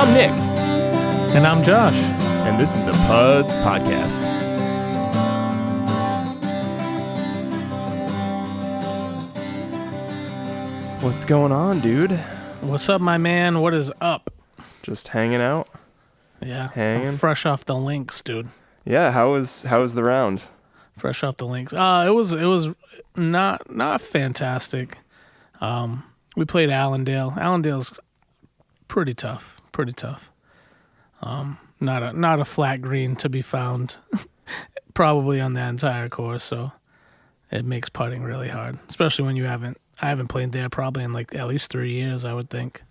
I'm Nick. And I'm Josh. And this is the PUDs Podcast. What's going on, dude? What's up, my man? What is up? Just hanging out? Yeah. Hanging? Fresh off the links, dude. Yeah, how was the round? Fresh off the links. It was not fantastic. We played Allendale. Allendale's pretty tough. Not a flat green to be found probably on that entire course, so it makes putting really hard, especially when I haven't played there probably in like at least 3 years, I would think.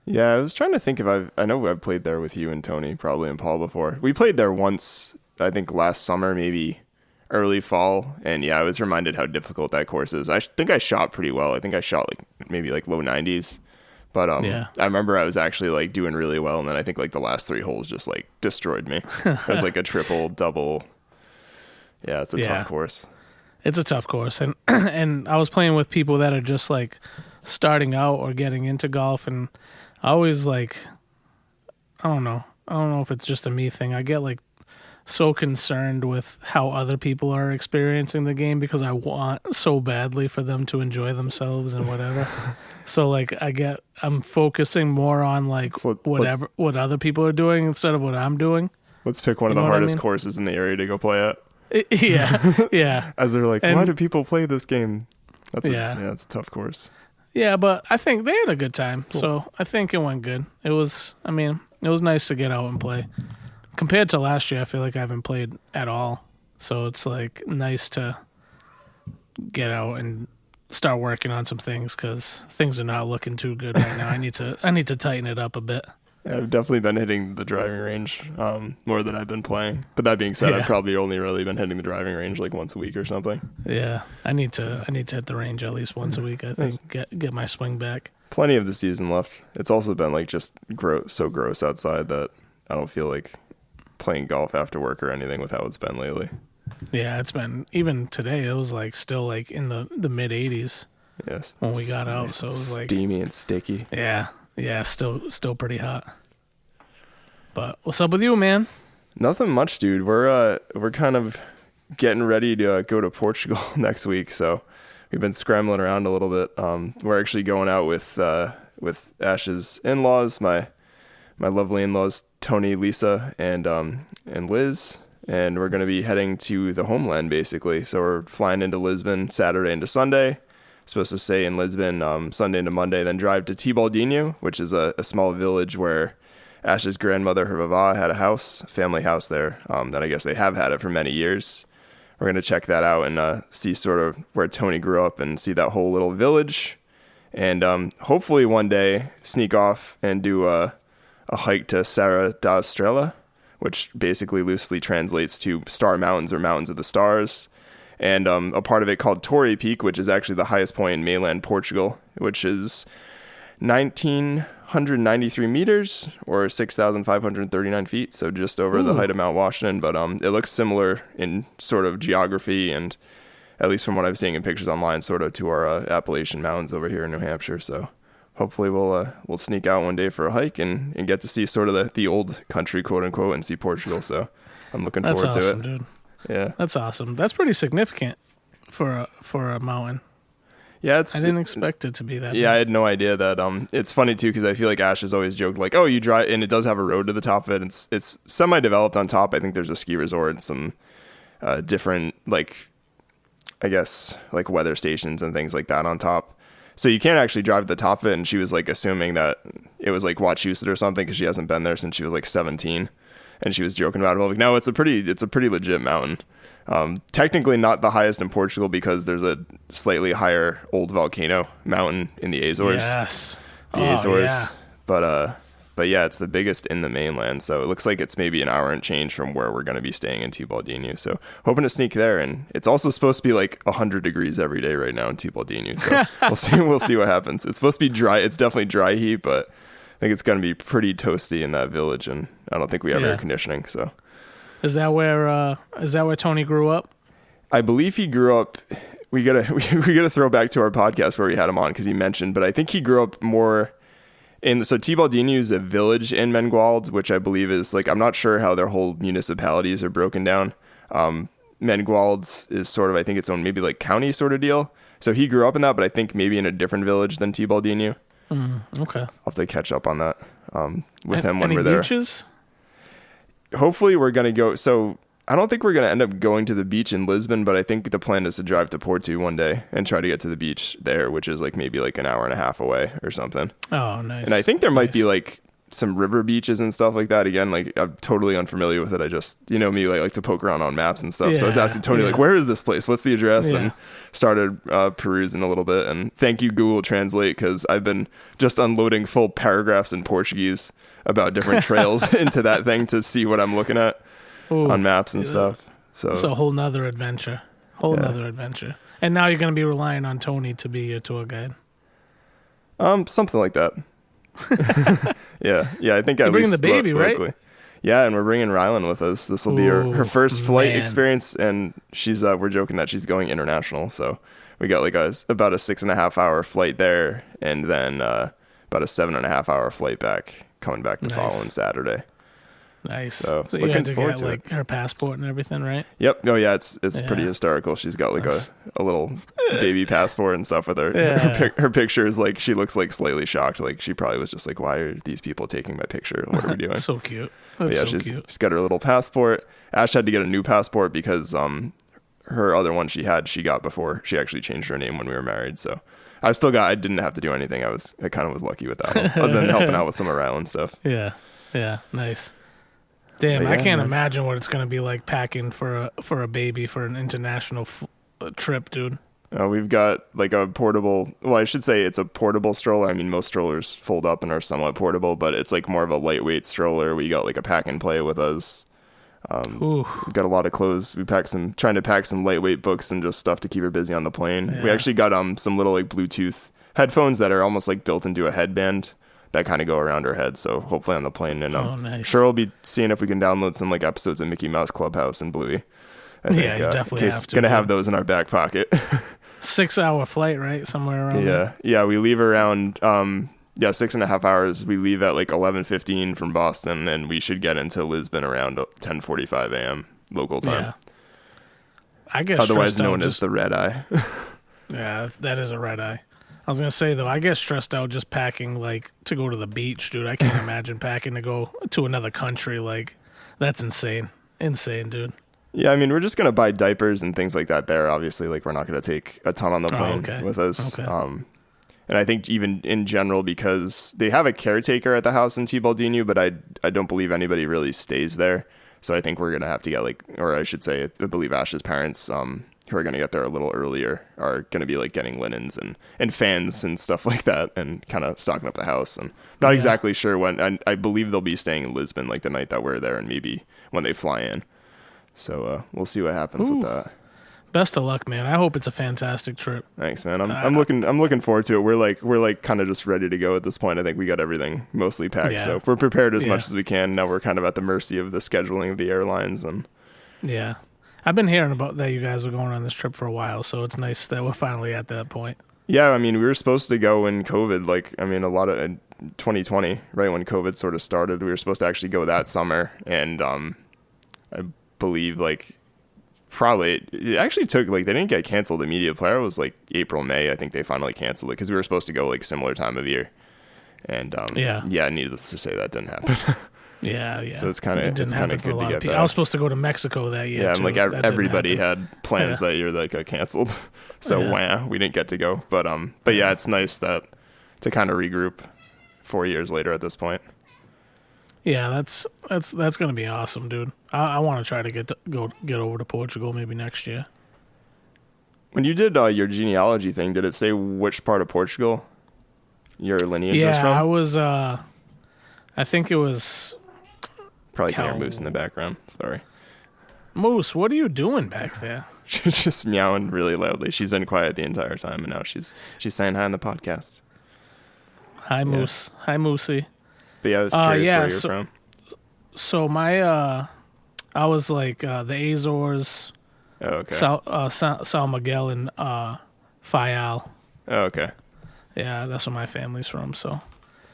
Yeah, I was trying to think if I know I've played there with you and Tony, probably, and Paul before. We played there once, I think last summer, maybe early fall, and yeah, I was reminded how difficult that course is. I think I shot pretty well. I think I shot maybe low 90s. But yeah. I remember I was actually doing really well, and then I think the last 3 holes just destroyed me. It was a triple, double. Yeah, it's a tough course. It's a tough course, and and I was playing with people that are just starting out or getting into golf, and I always I don't know if it's just a me thing. I get so concerned with how other people are experiencing the game because I want so badly for them to enjoy themselves and whatever. So I'm focusing more on what other people are doing instead of what I'm doing. Let's pick one of the hardest courses in the area to go play at. Yeah. As they're why do people play this game? It's a tough course. Yeah, but I think they had a good time. Cool. So I think it went good. It was nice to get out and play. Compared to last year, I feel like I haven't played at all. So it's nice to get out and start working on some things because things are not looking too good right now. I need to tighten it up a bit. Yeah, I've definitely been hitting the driving range more than I've been playing. But that being said, I've probably only really been hitting the driving range once a week or something. Yeah, I need to hit the range at least once a week. I think get my swing back. Plenty of the season left. It's also been just so gross outside that I don't feel like playing golf after work or anything with how it's been lately. Yeah, it's been, even today, it was still in the mid 80s. Yes. When we got out, so it was steamy and sticky. Yeah, still pretty hot. But what's up with you, man? Nothing much, dude. We're kind of getting ready to go to Portugal next week, so we've been scrambling around a little bit. We're actually going out with Ash's in-laws, my lovely in-laws, Tony, Lisa, and Liz, and we're going to be heading to the homeland, basically. So we're flying into Lisbon Saturday into Sunday. Supposed to stay in Lisbon Sunday into Monday, then drive to Tibaldinho, which is a small village where Ash's grandmother, her vava, had a family house there. That I guess they have had it for many years. We're going to check that out and see sort of where Tony grew up and see that whole little village. And hopefully one day sneak off and do a hike to Serra da Estrela, which basically loosely translates to Star Mountains or Mountains of the Stars. And a part of it called Torre Peak, which is actually the highest point in mainland Portugal, which is 1,993 meters or 6,539 feet. So just over the height of Mount Washington. But it looks similar in sort of geography and, at least from what I'm seeing in pictures online, sort of to our Appalachian Mountains over here in New Hampshire. So hopefully we'll sneak out one day for a hike and get to see sort of the old country, quote unquote, and see Portugal. So I'm looking forward to it. Dude. Yeah, that's awesome. That's pretty significant for a mountain. Yeah, I didn't expect it to be that. Yeah, big. I had no idea that. It's funny too because I feel like Ash has always joked oh, you drive, and it does have a road to the top of it. It's semi-developed on top. I think there's a ski resort and some different I guess weather stations and things like that on top. So you can't actually drive to the top of it. And she was assuming that it was Wachusett or something because she hasn't been there since she was 17. And she was joking about it. No, it's a pretty legit mountain. Technically not the highest in Portugal because there's a slightly higher old volcano mountain in the Azores. Yes. The Azores. Yeah. But yeah, it's the biggest in the mainland. So it looks like it's maybe an hour and change from where we're going to be staying in Tibaldinho. So hoping to sneak there. And it's also supposed to be 100 degrees every day right now in Tibaldinho. So we'll see what happens. It's supposed to be dry. It's definitely dry heat, but I think it's going to be pretty toasty in that village. And I don't think we have air conditioning. So is that where Tony grew up? I believe he grew up. We gotta throw back to our podcast where we had him on because he mentioned, but I think he grew up more And so Tibaldini is a village in Menguald, which I believe is like, I'm not sure how their whole municipalities are broken down. Menguald is sort of, I think, its own maybe like county sort of deal. So he grew up in that, but I think maybe in a different village than Tibaldini. Okay. I'll have to catch up on that with him when any we're there. Beaches? Hopefully we're going to go. So I don't think we're going to end up going to the beach in Lisbon, but I think the plan is to drive to Porto one day and try to get to the beach there, which is like maybe like an hour and a half away or something. Oh, nice. And I think there might be like some river beaches and stuff like that. Again, like I'm totally unfamiliar with it. I just, you know me, like to poke around on maps and stuff. So I was asking Tony, like, where is this place? What's the address? And started perusing a little bit. And thank you, Google Translate, because I've been just unloading full paragraphs in Portuguese about different trails into that thing to see what I'm looking at on maps and stuff. So it's a whole nother adventure. Nother adventure. And now you're going to be relying on Tony to be your tour guide. Something like that. yeah. I think you're bringing the baby, right? Yeah, and we're bringing Rylan with us. This will be her first flight experience, and she's we're joking that she's going international. So we got like about a 6.5 hour flight there, and then about a 7.5 hour flight back, coming back the following Saturday. Nice. So you had to get like her passport and everything, right? Yep. Oh yeah, it's pretty historical. She's got like a little baby passport and stuff with her. Yeah. Her picture is like, she looks like slightly shocked. Like she probably was just like, why are these people taking my picture? What are we doing? So cute. She's got her little passport. Ash had to get a new passport because her other one she got before she actually changed her name when we were married. So I didn't have to do anything. I kind of was lucky with that one, other than helping out with some of Rylan stuff. Yeah. Nice. Damn, I can't imagine what it's going to be like packing for a baby for an international trip, dude. We've got like a portable, well, I should say it's a portable stroller. I mean, most strollers fold up and are somewhat portable, but it's like more of a lightweight stroller. We got like a pack and play with us. We've got a lot of clothes. Trying to pack some lightweight books and just stuff to keep her busy on the plane. Yeah. We actually got some little like Bluetooth headphones that are almost like built into a headband that kind of go around her head. So hopefully on the plane, and nice. Sure we'll be seeing if we can download some like episodes of Mickey Mouse Clubhouse and Bluey. I think, you definitely have to. Gonna have those in our back pocket. 6 hour flight, right? Somewhere around there. Yeah, we leave around 6.5 hours. We leave at like 11:15 from Boston, and we should get into Lisbon around 10:45 a.m. local time. Yeah. I guess otherwise known as the red eye. Yeah, that is a red eye. I was gonna say though, I get stressed out just packing like to go to the beach, dude. I can't imagine packing to go to another country. Like, that's insane, dude. Yeah, I mean, we're just gonna buy diapers and things like that there. Obviously, like we're not gonna take a ton on the plane with us. Okay. And I think even in general, because they have a caretaker at the house in Tibaldini, but I don't believe anybody really stays there. So I think we're gonna have to get or I should say, I believe Ash's parents, who are going to get there a little earlier, are going to be like getting linens and fans and stuff like that, and kind of stocking up the house. And not exactly sure when. I believe they'll be staying in Lisbon like the night that we're there, and maybe when they fly in. So we'll see what happens with that. Best of luck, man. I hope it's a fantastic trip. Thanks, man. I'm looking forward to it. We're like kind of just ready to go at this point. I think we got everything mostly packed, so we're prepared as much as we can. Now we're kind of at the mercy of the scheduling of the airlines and. Yeah. I've been hearing about that you guys were going on this trip for a while, so it's nice that we're finally at that point. Yeah, I mean, we were supposed to go in COVID, a lot of 2020, right when COVID sort of started. We were supposed to actually go that summer, and I believe probably it actually took they didn't get canceled immediately. It was like April, May. I think they finally canceled it because we were supposed to go similar time of year, and needless to say, that didn't happen. Yeah. So it's kind of good to get back. I was supposed to go to Mexico that year. Yeah, and everybody had plans that year that got canceled. So we didn't get to go. But yeah, it's nice to kind of regroup 4 years later at this point. Yeah, that's going to be awesome, dude. I want to try to get over to Portugal maybe next year. When you did your genealogy thing, did it say which part of Portugal your lineage was from? Yeah, I was I think it was. Probably can hear Moose in the background. Sorry. Moose, what are you doing back there? She's just meowing really loudly. She's been quiet the entire time, and now she's saying hi on the podcast. Hi, Moose. Hi, Moosey. But yeah, I was curious where you're from. So my, I was the Azores, São Miguel, and Fayal. Oh, okay. Yeah, that's where my family's from, so.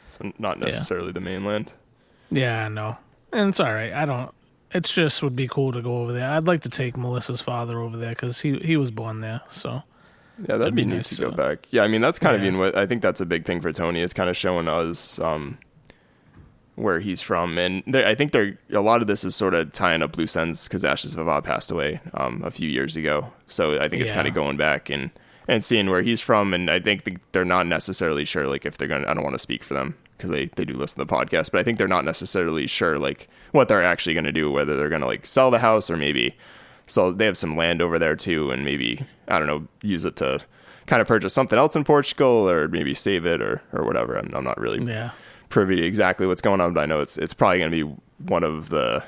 So not necessarily the mainland. Yeah, no. And it's all right. It's just would be cool to go over there. I'd like to take Melissa's father over there because he was born there. So yeah, that'd be neat to go back. Yeah, I mean, that's kind of been what I think that's a big thing for Tony is kind of showing us where he's from. And I think a lot of this is sort of tying up loose ends because Ash's Vava passed away a few years ago. So I think it's kind of going back and seeing where he's from. And I think they're not necessarily sure, like, if they're going to, I don't want to speak for them because they do listen to the podcast, but I think they're not necessarily sure, like, what they're actually going to do, whether they're going to, like, sell the house or maybe sell, they have some land over there too, and maybe, I don't know, use it to kind of purchase something else in Portugal or maybe save it or whatever. I'm not really privy to exactly what's going on, but I know it's probably going to be one of the,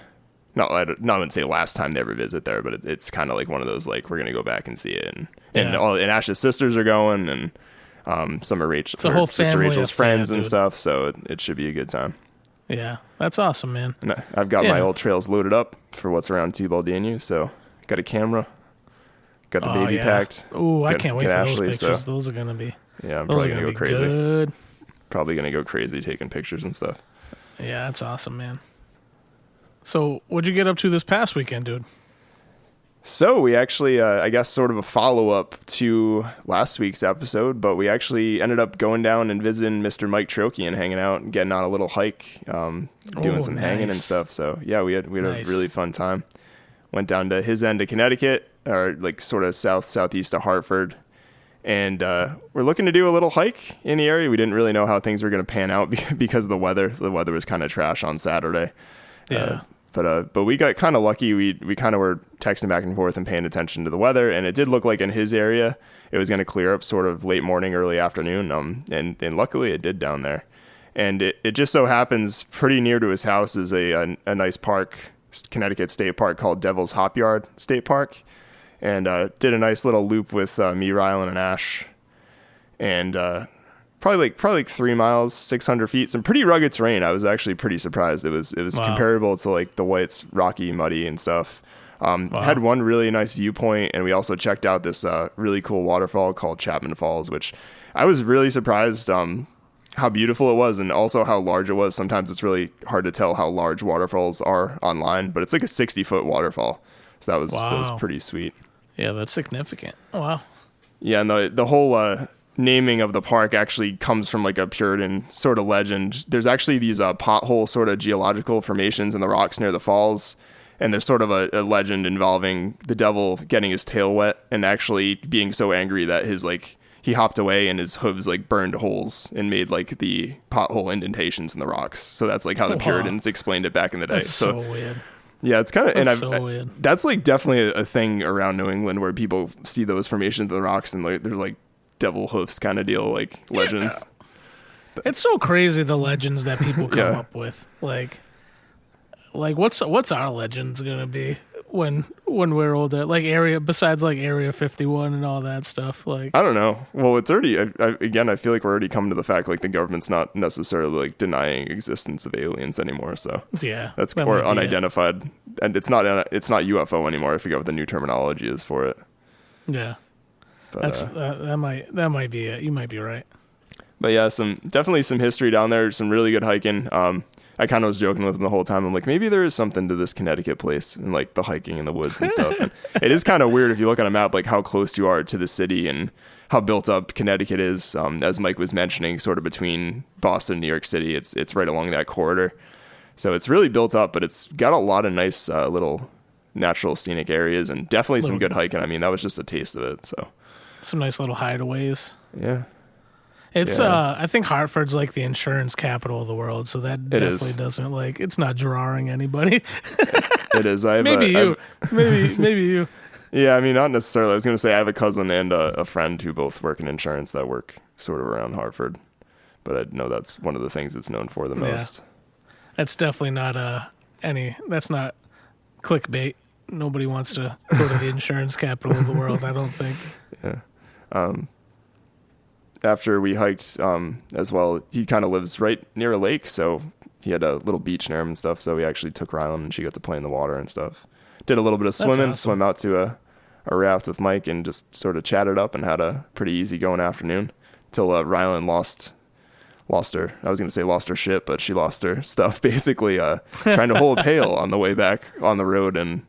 I wouldn't say last time they ever visit there, but it's kind of like one of those, like, we're going to go back and see it. And Ash's sisters are going, and some of Sister Rachel's friends and stuff, so it should be a good time. Yeah, that's awesome, man. And I've got my old trails loaded up for what's around T-Baldini, so got a camera, got the baby packed. Ooh, I can't wait for Ashley, those pictures. So. Those are going to be I'm probably going to go crazy. Good. Probably going to go crazy taking pictures and stuff. Yeah, that's awesome, man. So what'd you get up to this past weekend, dude? So we actually, I guess sort of a follow-up to last week's episode, but we actually ended up going down and visiting Mr. Mike Trocchi and hanging out and getting on a little hike, doing some hanging and stuff. So yeah, we had a really fun time. Went down to his end of Connecticut, or like sort of southeast of Hartford. And we're looking to do a little hike in the area. We didn't really know how things were going to pan out because of the weather. The weather was kind of trash on Saturday. Yeah. But we got kind of lucky. We kind of were texting back and forth and paying attention to the weather, and it did look like in his area it was going to clear up sort of late morning, early afternoon. And luckily it did down there. And it just so happens pretty near to his house is a nice park, Connecticut State Park called Devil's Hopyard State Park, and did a nice little loop with me, Rylan, and Ash, and probably like 3 miles, 600 feet, some pretty rugged terrain. I was actually pretty surprised. It was comparable to like the White's rocky, muddy and stuff. Had one really nice viewpoint, and we also checked out this really cool waterfall called Chapman Falls, which I was really surprised how beautiful it was and also how large it was. Sometimes it's really hard to tell how large waterfalls are online, but it's like a 60-foot waterfall. So that was pretty sweet. Yeah, that's significant. Oh, wow. Yeah, and the whole naming of the park actually comes from like a Puritan sort of legend. There's actually these pothole sort of geological formations in the rocks near the falls, and there's sort of a legend involving the devil getting his tail wet and actually being so angry that he hopped away and his hooves like burned holes and made like the pothole indentations in the rocks. So that's like how the Puritans explained it back in the day. That's so weird. Yeah, it's kind of, and weird. That's like definitely a thing around New England where people see those formations of the rocks and like they're like devil hoofs kind of deal, like legends. Yeah. It's so crazy the legends that people come up with. Like what's our legends gonna be when we're older? Like besides like Area 51 and all that stuff. Like I don't know. Well, it's already I feel like we're already coming to the fact like the government's not necessarily like denying existence of aliens anymore. So yeah, that's or unidentified, and it's not UFO anymore. I forget what the new terminology is for it. Yeah. But, that might be it. You might be right. But yeah, definitely some history down there. Some really good hiking. I kind of was joking with him the whole time. I'm like, maybe there is something to this Connecticut place and like the hiking in the woods and stuff. And it is kind of weird if you look on a map, like how close you are to the city and how built up Connecticut is. As Mike was mentioning, sort of between Boston and New York City, it's right along that corridor. So it's really built up, but it's got a lot of nice little natural scenic areas and definitely some good hiking. I mean, that was just a taste of it. So some nice little hideaways. Yeah. It's I think Hartford's like the insurance capital of the world, so that definitely doesn't like it's not drawing anybody. It is. Maybe you. Yeah, I mean not necessarily. I was going to say I have a cousin and a friend who both work in insurance that work sort of around Hartford, but I know that's one of the things it's known for the most. That's definitely not that's not clickbait. Nobody wants to go to the insurance capital of the world, I don't think. Yeah. After we hiked as well, he kind of lives right near a lake, so he had a little beach near him and stuff, so we actually took Rylan and she got to play in the water and stuff. Did a little bit of swimming, swim out to a raft with Mike and just sort of chatted up and had a pretty easy going afternoon until Rylan lost lost her. I was going to say lost her shit, but she lost her stuff basically trying to hold a pail on the way back on the road, and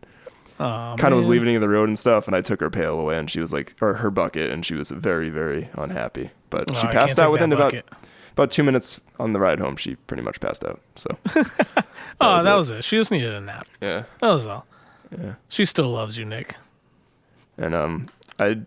kind of was leaving the road and stuff, and I took her pail away, and she was like, or her bucket, and she was very, very unhappy. But she passed out within about 2 minutes on the ride home. She pretty much passed out. So that was it. She just needed a nap. Yeah. That was all. Yeah. She still loves you, Nick. And I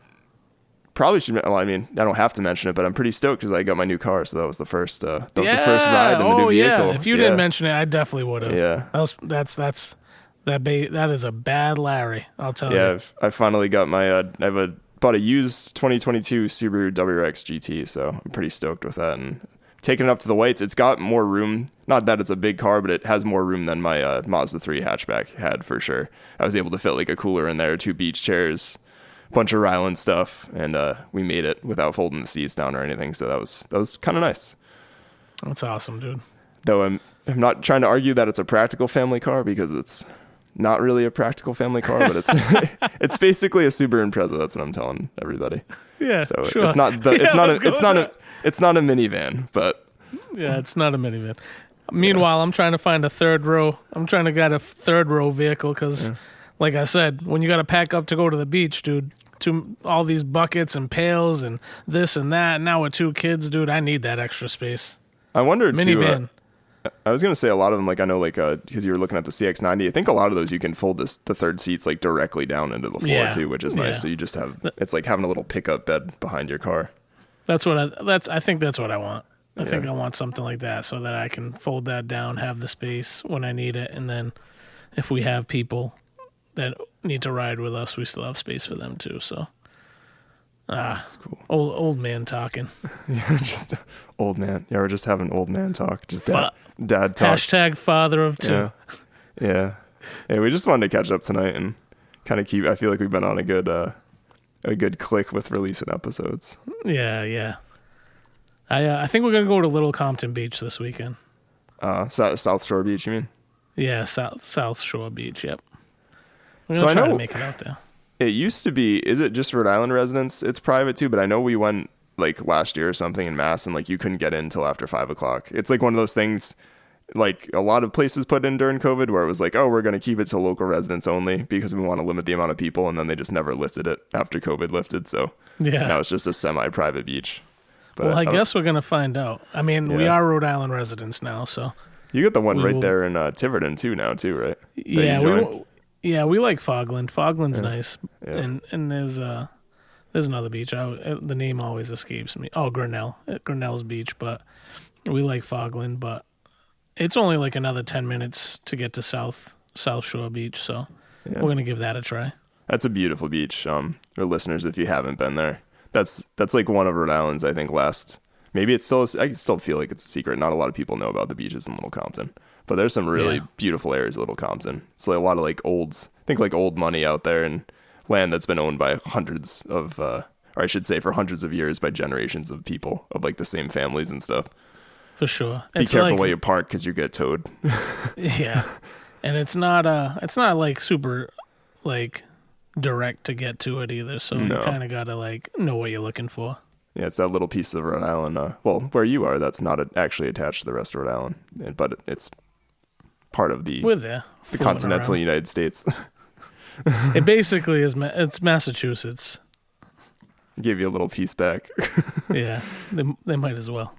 probably should. Well, I mean, I don't have to mention it, but I'm pretty stoked because I got my new car. So that was the first. That was the first ride in the new vehicle. Yeah. If you didn't mention it, I definitely would have. Yeah. That is a bad Larry. I'll tell you. Yeah. I finally got my. Bought a used 2022 Subaru WRX GT. So I'm pretty stoked with that, and taking it up to the whites. It's got more room. Not that it's a big car, but it has more room than my Mazda 3 hatchback had for sure. I was able to fit like a cooler in there, 2 beach chairs, bunch of Ryland stuff, and we made it without folding the seats down or anything. So that was kind of nice. That's awesome, dude. Though I'm not trying to argue that it's a practical family car, because it's not really a practical family car, but it's it's basically a Subaru Impreza. That's what I'm telling everybody. Yeah, so sure. It's not a minivan, but yeah, it's not a minivan. Meanwhile, I'm trying to find a third row. I'm trying to get a third row vehicle because, like I said, when you got to pack up to go to the beach, dude, to all these buckets and pails and this and that. Now with 2 kids, dude, I need that extra space. I wondered minivan. I was gonna say a lot of them, like I know, like because you were looking at the CX-90. I think a lot of those you can fold the third seats like directly down into the floor too, which is nice. So you just have it's like having a little pickup bed behind your car. I think that's what I want. I think I want something like that so that I can fold that down, have the space when I need it, and then if we have people that need to ride with us, we still have space for them too. So, that's cool. Old man talking. Yeah, just old man. Yeah, we're just having old man talk. Just dad talk. Hashtag father of 2. Yeah. We just wanted to catch up tonight and kind of keep. I feel like we've been on a good click with releasing episodes. Yeah. I think we're gonna go to Little Compton Beach this weekend. South Shore Beach, you mean? Yeah, South Shore Beach. Yep. We're gonna try to make it out there. It used to be. Is it just Rhode Island residents? It's private too, but I know we went like last year or something in Mass, and like you couldn't get in until after 5:00. It's like one of those things. Like a lot of places put in during COVID where it was like, oh, we're going to keep it to local residents only because we want to limit the amount of people. And then they just never lifted it after COVID lifted. So now it's just a semi-private beach. But well, I guess we're going to find out. I mean, we are Rhode Island residents now, so. You got the one right there in Tiverton too now too, right? Yeah, we like Fogland. Fogland's nice. Yeah. And there's another beach. The name always escapes me. Oh, Grinnell. Grinnell's beach, but we like Fogland, but it's only like another 10 minutes to get to South Shore Beach, so we're going to give that a try. That's a beautiful beach. For listeners, if you haven't been there, that's like one of Rhode Island's, I think, maybe it's still, I still feel like it's a secret. Not a lot of people know about the beaches in Little Compton, but there's some really beautiful areas of Little Compton. It's like a lot of like old money out there and land that's been owned by hundreds of, or I should say for hundreds of years by generations of people of like the same families and stuff. For sure. Be careful where you park because you get towed. Yeah, and it's not like super like direct to get to it either. So you kind of gotta like know what you're looking for. Yeah, it's that little piece of Rhode Island. Where you are, that's not actually attached to the rest of Rhode Island, but it's part of the continental United States. It basically is. It's Massachusetts. Give you a little piece back. Yeah, they might as well.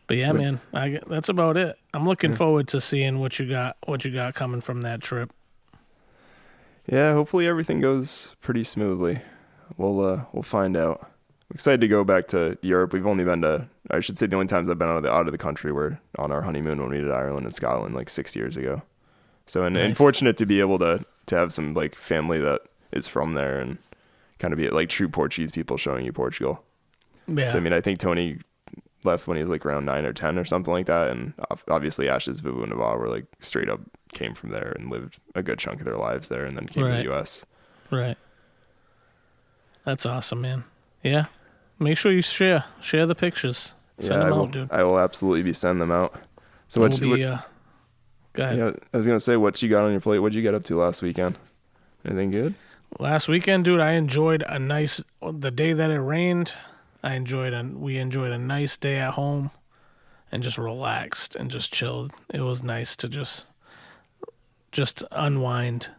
But yeah, man, that's about it. I'm looking forward to seeing what you got coming from that trip. Yeah, hopefully everything goes pretty smoothly. We'll find out. I'm excited to go back to Europe. We've only been to, I should say, the only times I've been out of the country were on our honeymoon when we did Ireland and Scotland like 6 years ago. So and fortunate to be able to have some like family that is from there and kind of be like true Portuguese people showing you Portugal. Yeah. So I mean, I think Tony left when he was like around 9 or 10 or something like that, and obviously Ash's Vivu and Nava were like straight up came from there and lived a good chunk of their lives there and then came to the U.S. Right. That's awesome, man. Yeah. Make sure you share the pictures. Send them out, dude. I will absolutely be sending them out. So go ahead. Yeah, I was gonna say, what you got on your plate? What'd you get up to last weekend? Anything good? Last weekend, dude, I enjoyed the day that it rained. We enjoyed a nice day at home and just relaxed and just chilled. It was nice to just unwind.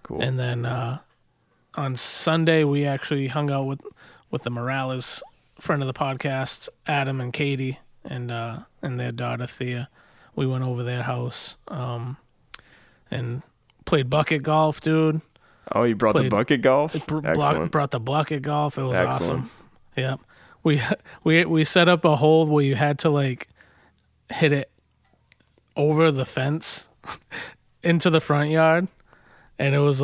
Cool. And then on Sunday we actually hung out with the Morales, friend of the podcast, Adam and Katie, and their daughter Thea. We went over their house and played bucket golf, dude. Oh, you brought the bucket golf? Excellent. Brought the bucket golf. It was Excellent. Awesome. Yep. We set up a hole where you had to like hit it over the fence into the front yard, and it was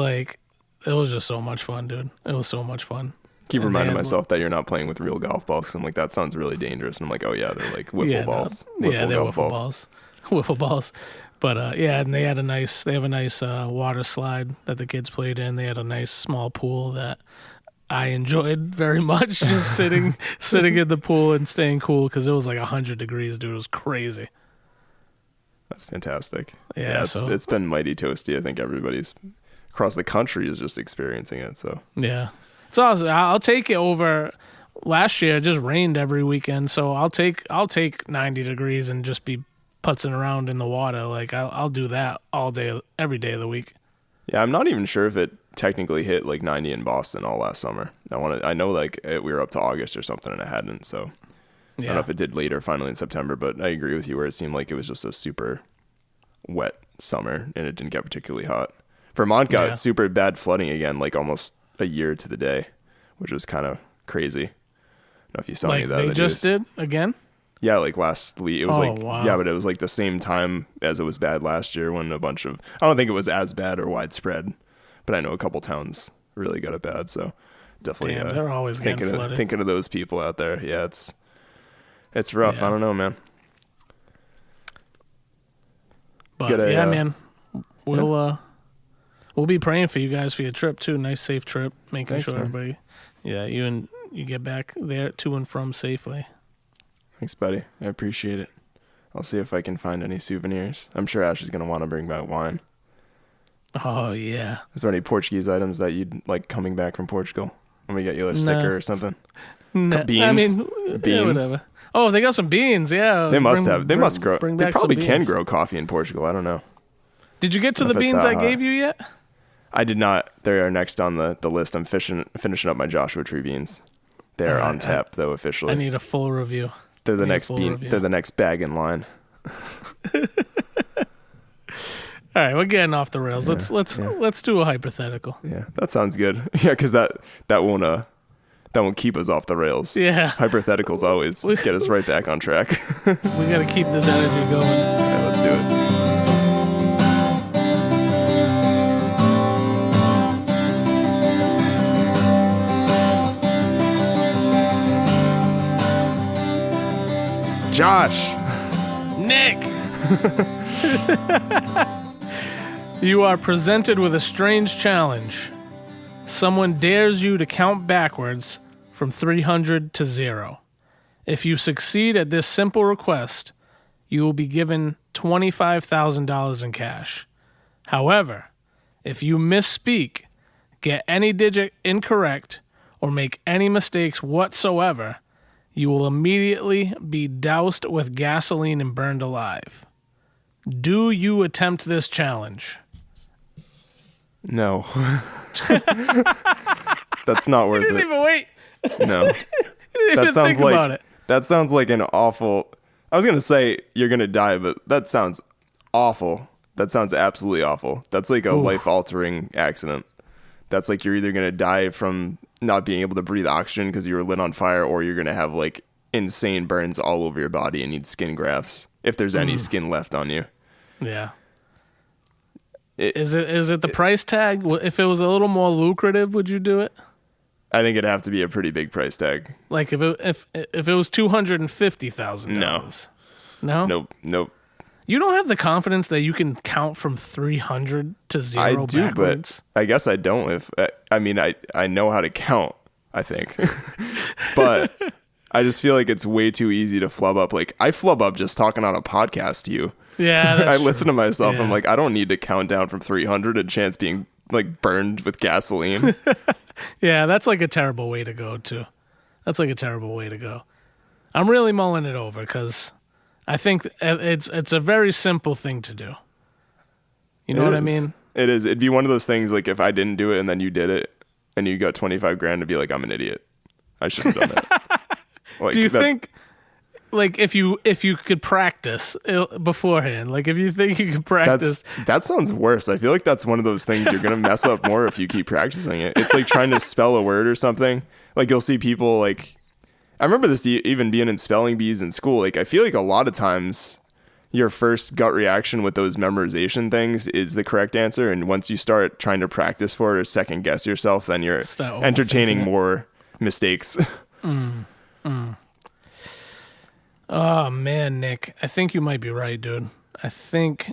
just so much fun, dude. It was so much fun. Keep reminding myself that you're not playing with real golf balls. I'm like, that sounds really dangerous. And I'm like, oh yeah, they're like wiffle balls. They're wiffle balls. Wiffle balls. But and they have a nice water slide that the kids played in. They had a nice small pool that I enjoyed very much, just sitting in the pool and staying cool because it was like 100 degrees, dude. It was crazy. That's fantastic. Yeah, it's been mighty toasty. I think everybody's across the country is just experiencing it. So yeah, it's awesome. I'll take it over. Last year it just rained every weekend, so I'll take 90 degrees and just be putzing around in the water. Like I'll do that all day, every day of the week. Yeah, I'm not even sure if it technically hit like 90 in Boston all last summer. I know like we were up to August or something and it hadn't. So I don't know if it did later, finally in September. But I agree with you where it seemed like it was just a super wet summer and it didn't get particularly hot. Vermont got super bad flooding again, like almost a year to the day, which was kind of crazy. I don't know if you saw any of that. They just did again. Yeah, like last week. It was wow. Yeah, but it was like the same time as it was bad last year when I don't think it was as bad or widespread, but I know a couple towns really got it bad. So definitely they're always thinking of those people out there. Yeah, it's rough. Yeah. I don't know, man. But man, we'll be praying for you guys for your trip too. Nice, safe trip. Making sure everybody, you get back there to and from safely. Thanks, buddy. I appreciate it. I'll see if I can find any souvenirs. I'm sure Ash is going to want to bring back wine. Oh, yeah. Is there any Portuguese items that you'd like coming back from Portugal? Let me get you a sticker or something. No. Beans? I mean, beans? Yeah, whatever. Oh, they got some beans, yeah. They must have. They must grow. They probably can beans. grow coffee in Portugal. I don't know. Did you get to the beans I gave you yet? I did not. They are next on the list. I'm finishing up my Joshua Tree beans. They're on tap, though, officially. I need a full review. They're the next bean. They're the next bag in line. All right, we're getting off the rails. Let's do a hypothetical. Yeah, that sounds good. Yeah, because that won't keep us off the rails. Yeah, hypotheticals always get us right back on track. We got to keep this energy going. Yeah, let's do it. Josh. Nick. You are presented with a strange challenge. Someone dares you to count backwards from 300 to 0. If you succeed at this simple request, you will be given $25,000 in cash. However, if you misspeak, get any digit incorrect, or make any mistakes whatsoever, you will immediately be doused with gasoline and burned alive. Do you attempt this challenge? No. That's not worth it. You didn't even wait. No. That sounds like an awful... I was going to say you're going to die, but that sounds awful. That sounds absolutely awful. That's like a life-altering accident. That's like you're either going to die from not being able to breathe oxygen because you were lit on fire, or you're going to have like insane burns all over your body and need skin grafts if there's any skin left on you. Yeah. Is it the price tag? If it was a little more lucrative, would you do it? I think it'd have to be a pretty big price tag. Like if it was $250,000. No? Nope. You don't have the confidence that you can count from 300 to 0 I do, backwards? But I guess I don't. I know how to count, I think. But I just feel like it's way too easy to flub up. Like, I flub up just talking on a podcast to you. Yeah, that's I true. listen to myself. Yeah. I'm like, I don't need to count down from 300 and chance being like burned with gasoline. Yeah, that's like a terrible way to go too. That's like a terrible way to go. I'm really mulling it over because I think it's a very simple thing to do. You know what I mean? It is. It'd be one of those things like if I didn't do it and then you did it and you got 25 grand to be like, I'm an idiot. I should have done that. Like, do you think, like, if you could practice beforehand, like if you think you could practice, that sounds worse. I feel like that's one of those things you're gonna mess up more if you keep practicing it. It's like trying to spell a word or something. Like you'll see people like, I remember this even being in spelling bees in school. Like I feel like a lot of times your first gut reaction with those memorization things is the correct answer, and once you start trying to practice for it or second guess yourself, then you're entertaining more mistakes. Oh man, Nick, I think you might be right, dude. I think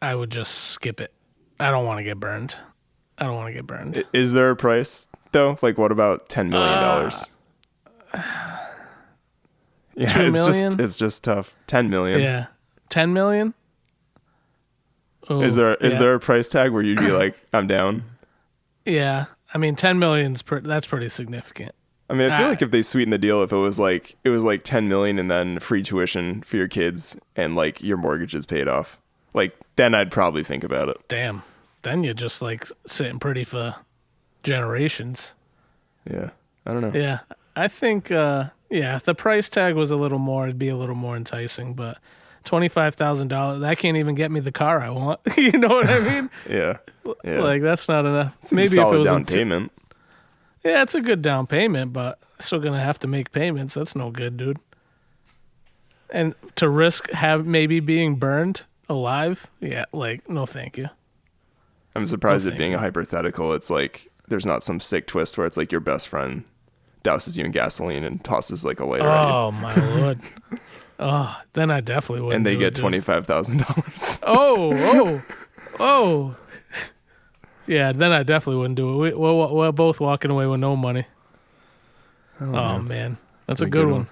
I would just skip it. I don't want to get burned. Is there a price though? Like what about $10 million? Yeah, it's just tough. 10 million. Yeah. 10 million? Ooh, is there a price tag where you'd be like, I'm down? Yeah. I mean, 10 million's that's pretty significant. I mean, I feel like if they sweeten the deal, if it was like 10 million and then free tuition for your kids and like your mortgage is paid off, like then I'd probably think about it. Damn. Then you're just like sitting pretty for generations. Yeah. I don't know. Yeah. I think, if the price tag was a little more, it'd be a little more enticing, but $25,000, that can't even get me the car I want. You know what I mean? Yeah. Like that's not enough. It's maybe if it was down payment. Yeah, it's a good down payment, but still gonna have to make payments. That's no good, dude. And to risk maybe being burned alive, yeah, like no, thank you. I'm surprised it being a hyperthetical. It's like there's not some sick twist where it's like your best friend douses you in gasoline and tosses like a lighter at you. Oh my lord. Oh, then I definitely wouldn't. And they get $25,000. Oh. Yeah, then I definitely wouldn't do it. We're both walking away with no money. Oh man, that's a good one.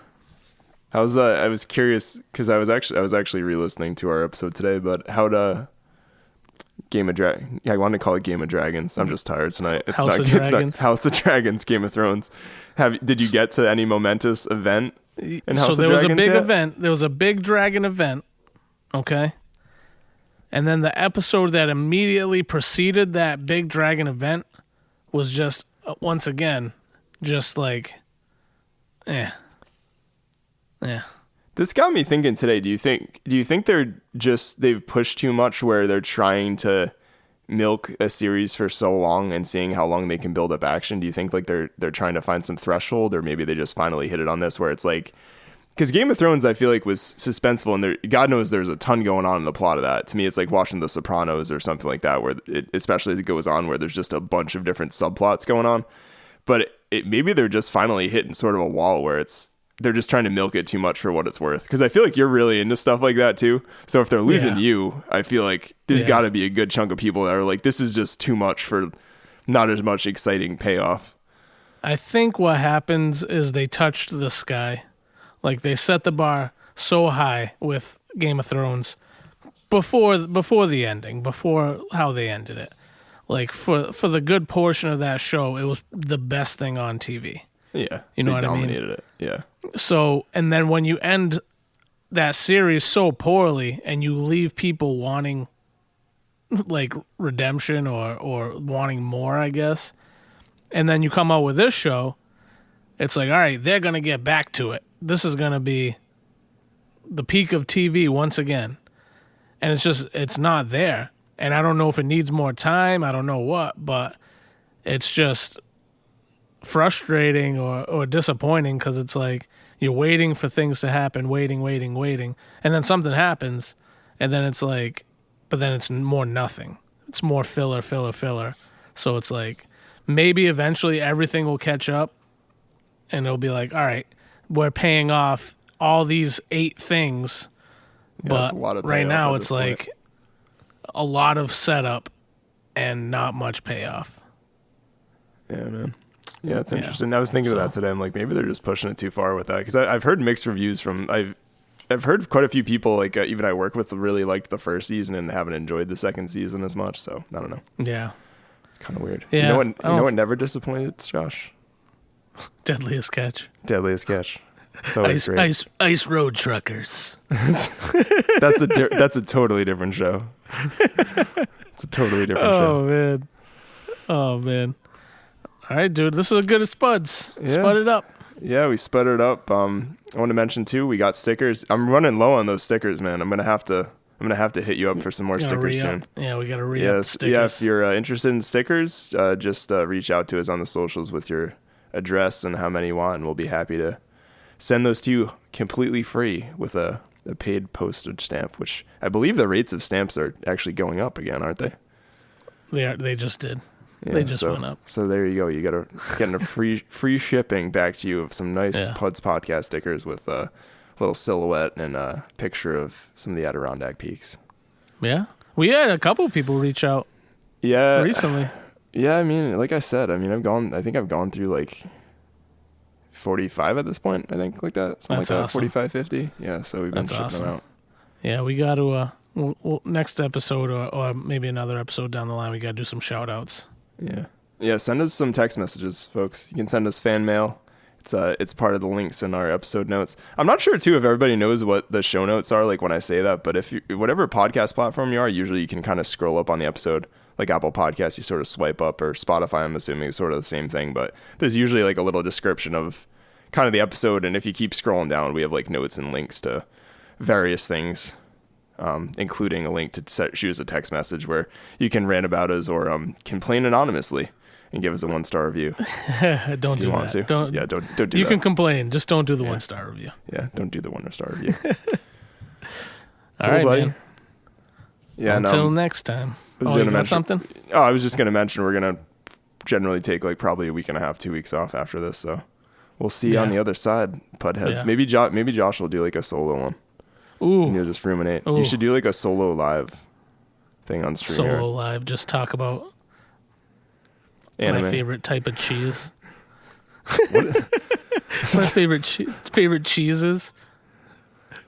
I was curious because I was actually re-listening to our episode today, but how'd Game of Dragons? Yeah, I wanted to call it Game of Dragons. I'm just tired tonight. It's House of Dragons, Game of Thrones. Did you get to any momentous event in House of Dragons? So there was a big event. There was a big dragon event. Okay. And then the episode that immediately preceded that big dragon event was just, once again, just like, Yeah. This got me thinking today. Do you think they've pushed too much where they're trying to milk a series for so long and seeing how long they can build up action? Do you think like they're trying to find some threshold, or maybe they just finally hit it on this where it's like, because Game of Thrones I feel like was suspenseful, and God knows there's a ton going on in the plot of that. To me, it's like watching The Sopranos or something like that, where especially as it goes on, where there's just a bunch of different subplots going on. But maybe they're just finally hitting sort of a wall where they're just trying to milk it too much for what it's worth. Because I feel like you're really into stuff like that too. So if they're losing you, I feel like there's got to be a good chunk of people that are like, this is just too much for not as much exciting payoff. I think what happens is they touched the sky. Like they set the bar so high with Game of Thrones before the ending, before how they ended it. Like for the good portion of that show, it was the best thing on TV. Yeah. You know what I mean? They dominated it. Yeah. So, and then when you end that series so poorly and you leave people wanting like redemption or wanting more, I guess, and then you come out with this show, it's like, all right, they're going to get back to it. This is going to be the peak of TV once again. And it's not there. And I don't know if it needs more time. I don't know what, but it's just frustrating or disappointing because it's like you're waiting for things to happen, waiting. And then something happens. And then it's like, but then it's more nothing. It's more filler. So it's like maybe eventually everything will catch up and it'll be like, all right, we're paying off all these 8 things. But right now it's like a lot of setup and not much payoff. Yeah, man. Yeah, it's interesting. I was thinking of that today. I'm like, maybe they're just pushing it too far with that. Because I've heard mixed reviews from... I've heard quite a few people, like even I work with, really liked the first season and haven't enjoyed the second season as much. So, I don't know. Yeah. It's kind of weird. Yeah, you know what never disappointed, Josh? Deadliest catch. Deadliest catch. It's always great. Ice road truckers. That's a totally different show. It's a totally different show. Oh man. All right, dude. This was a good SPUDs. Yeah. Spud it up. Yeah, we spud it up. I want to mention too, we got stickers. I'm running low on those stickers, man. I'm gonna have to hit you up for some more stickers soon. Yeah, we gotta re-up stickers. Yeah, if you're interested in stickers, just reach out to us on the socials with your address and how many you want, and we'll be happy to send those to you completely free with a paid postage stamp, which I believe the rates of stamps are actually going up again, aren't they? They just did. Yeah, they just went up. So there you go. You got to get a free shipping back to you of some nice PUDs Podcast stickers with a little silhouette and a picture of some of the Adirondack Peaks. Yeah. We had a couple people reach out. Yeah. Recently. Yeah, I mean, like I said, I've gone through like 45 at this point, I think, like that. Something That's like that. awesome. 45, 50. Yeah, so we've been shipping them out. Yeah, we got to, next episode or maybe another episode down the line, we got to do some shout outs. Yeah, send us some text messages, folks. You can send us fan mail. It's part of the links in our episode notes. I'm not sure too if everybody knows what the show notes are like when I say that, but if you, whatever podcast platform you are, usually you can kind of scroll up on the episode. Like Apple Podcasts, you sort of swipe up, or Spotify, I'm assuming is sort of the same thing, but there's usually like a little description of kind of the episode, and if you keep scrolling down, we have like notes and links to various things. Including a link to shoot us a text message where you can rant about us or complain anonymously and give us a 1-star review. Don't do that. Don't do that. You can complain, just don't do the 1-star review. Yeah, don't do the 1-star review. All right, buddy. Man. Yeah. Until next time. You got something? Oh, I was just gonna mention we're gonna generally take like probably a week and a half, 2 weeks off after this, so we'll see on the other side, Pudheads. Yeah. Maybe Josh will do like a solo one. Ooh. And you'll just ruminate. Ooh. You should do like a solo live thing on stream. Solo live, just talk about anime. My favorite type of cheese. My favorite cheeses.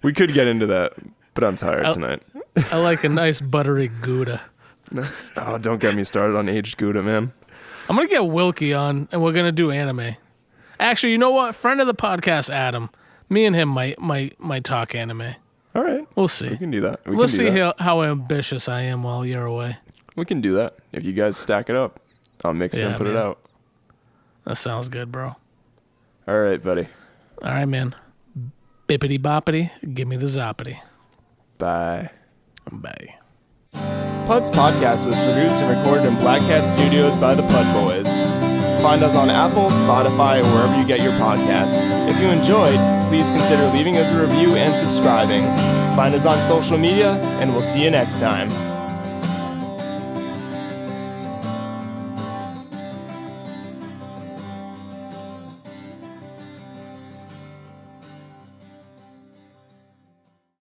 We could get into that, but I'm tired tonight. I like a nice buttery Gouda. Nice. Oh, don't get me started on aged Gouda, man. I'm gonna get Wilkie on, and we're gonna do anime. Actually, you know what? Friend of the podcast, Adam. Me and him might talk anime. All right. We'll see. We can do that. Let's see how ambitious I am while you're away. We can do that. If you guys stack it up, I'll mix it and put it out. That sounds good, bro. All right, buddy. All right, man. Bippity boppity, give me the zoppity. Bye. Bye. PUDs Podcast was produced and recorded in Black Cat Studios by the Pud Boys. Find us on Apple, Spotify, or wherever you get your podcasts. If you enjoyed, please consider leaving us a review and subscribing. Find us on social media, and we'll see you next time.